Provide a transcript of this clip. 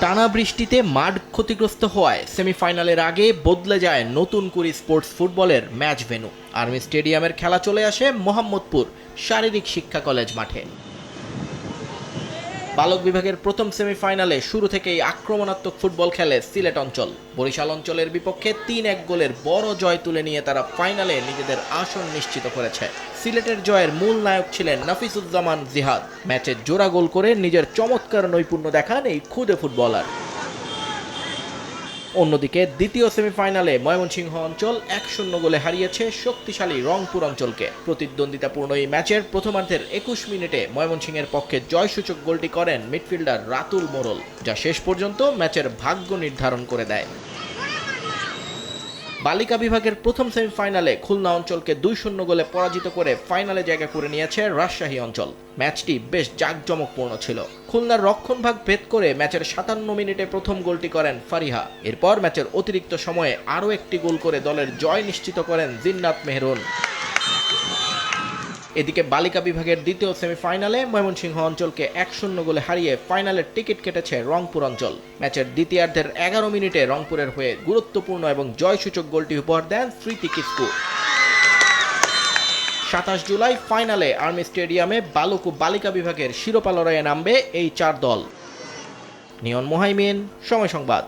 টানা বৃষ্টিতে মাঠ ক্ষতিগ্রস্ত হওয়ায় সেমিফাইনালের আগে বদলে যায় নতুন করে স্পোর্টস ফুটবলের ম্যাচ ভেন্যু। আর্মি স্টেডিয়ামের খেলা চলে আসে মোহাম্মদপুর শারীরিক শিক্ষা কলেজ মাঠে। বালক বিভাগের প্রথম সেমিফাইনালে শুরু থেকেই আক্রমণাত্মক ফুটবল খেলে সিলেট অঞ্চল। বরিশাল অঞ্চলের বিপক্ষে ৩-১ গোলের বড় জয় তুলে নিয়ে তারা ফাইনালে নিজেদের আসন নিশ্চিত করেছে। সিলেটের জয়ের মূল নায়ক ছিলেন নাফিসুজ্জামান জিহাদ। ম্যাচে জোড়া গোল করে নিজের চমৎকার নৈপুণ্য দেখান এই খুদে ফুটবলার। অন্যদিকে দ্বিতীয় সেমিফাইনালে ময়মনসিংহ অঞ্চল ১-০ গোলে হারিয়েছে শক্তিশালী রংপুর অঞ্চলকে। প্রতিদ্বন্দ্বিতাপূর্ণ এই ম্যাচের প্রথমার্ধের ২১ মিনিটে ময়মনসিংহের পক্ষে জয়সূচক গোলটি করেন মিডফিল্ডার রাতুল মোরল, যা শেষ পর্যন্ত ম্যাচের ভাগ্য নির্ধারণ করে দেয়। বালিকা বিভাগের প্রথম সেমিফাইনালে খুলনা অঞ্চলকে ২-০ গোলে পরাজিত করে ফাইনালে জায়গা করে নিয়েছে রাজশাহী অঞ্চল। ম্যাচটি বেশ জাঁকজমকপূর্ণ ছিল। খুলনার রক্ষণভাগ ভেদ করে ম্যাচের ৫৭ মিনিটে প্রথম গোলটি করেন ফারিহা। এরপর ম্যাচের অতিরিক্ত সময়ে আরও একটি গোল করে দলের জয় নিশ্চিত করেন জিন্নাত মেহরুন। এদিকে বালিকা বিভাগের দ্বিতীয় সেমিফাইনালে ময়মনসিংহ অঞ্চলকে ১-০ গোলে হারিয়ে ফাইনালের টিকিট কেটেছে রংপুর অঞ্চল। ম্যাচের দ্বিতীয়ার্ধের ১১ মিনিটে রংপুরের হয়ে গুরুত্বপূর্ণ এবং জয়সূচক গোলটি উপহার দেন স্মৃতি কিস্কু। ২৭ জুলাই ফাইনালে আর্মি স্টেডিয়ামে বালক ও বালিকা বিভাগের শিরোপা লড়াইয়ে নামবে এই ৪ দল। নিয়ন মোহাইমিন, সময় সংবাদ।